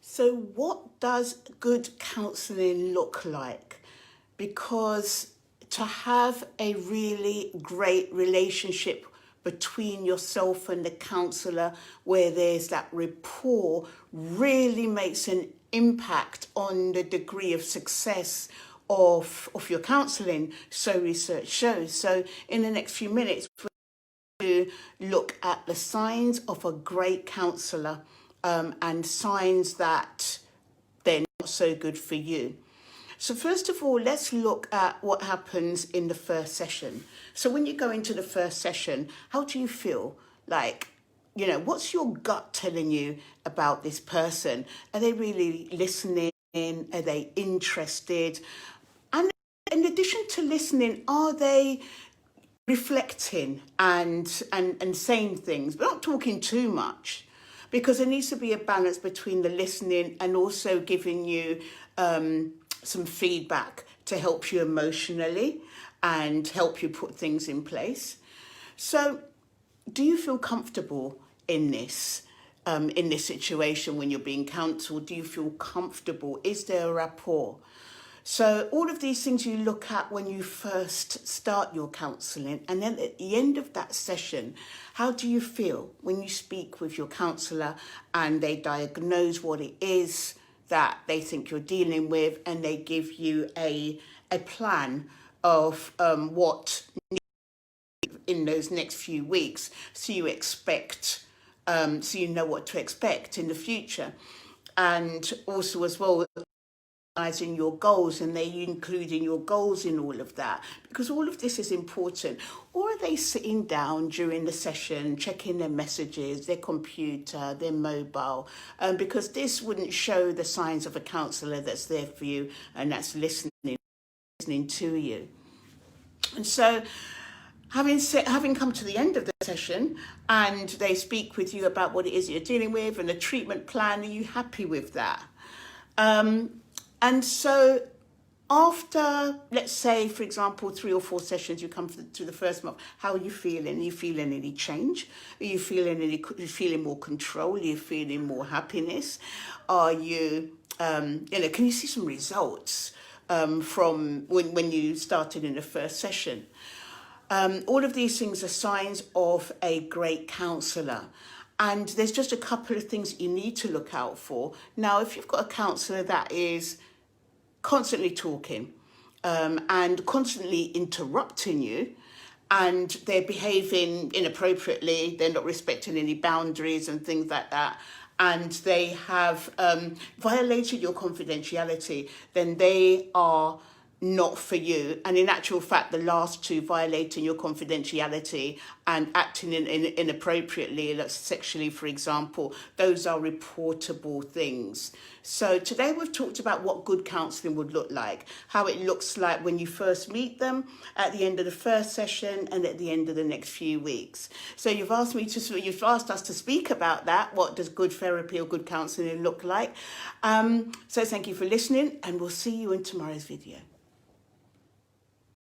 So what does good counselling look like? Because to have a really great relationship between yourself and the counsellor where there's that rapport really makes an impact on the degree of success of your counselling, so research shows. So in the next few minutes, to look at the signs of a great counsellor and signs that they're not so good for you. So first of all, let's look at what happens in the first session. So when you go into the first session, how do you feel? Like, you know, what's your gut telling you about this person? Are they really listening? Are they interested? And in addition to listening, are they reflecting and saying things, but not talking too much? Because there needs to be a balance between the listening and also giving you some feedback to help you emotionally and help you put things in place. So do you feel comfortable in this situation when you're being counselled? Do you feel comfortable? Is there a rapport? So all of these things you look at when you first start your counselling, and then at the end of that session, how do you feel when you speak with your counsellor and they diagnose what it is that they think you're dealing with, and they give you a plan of what in those next few weeks, so you expect, so you know what to expect in the future, and also as well your goals, and they including your goals in all of that, because all of this is important. Or are they sitting down during the session checking their messages, their computer, their mobile, because this wouldn't show the signs of a counsellor that's there for you and that's listening to you. And so having come to the end of the session and they speak with you about what it is you're dealing with and the treatment plan, are you happy with that? And so after, let's say, for example, 3 or 4 sessions, you come to the first month, how are you feeling? Are you feeling any change? Are you feeling more control? Are you feeling more happiness? Are you, can you see some results from when you started in the first session? All of these things are signs of a great counsellor. And there's just a couple of things that you need to look out for. Now, if you've got a counsellor that is constantly talking and constantly interrupting you, and they're behaving inappropriately, they're not respecting any boundaries and things like that, and they have violated your confidentiality, then they are not for you. And in actual fact, the last 2, violating your confidentiality and acting inappropriately, like sexually, for example, those are reportable things. So today we've talked about what good counselling would look like, how it looks like when you first meet them, at the end of the first session, and at the end of the next few weeks. So you've asked us to speak about that. What does good therapy or good counselling look like? So thank you for listening, and we'll see you in tomorrow's video.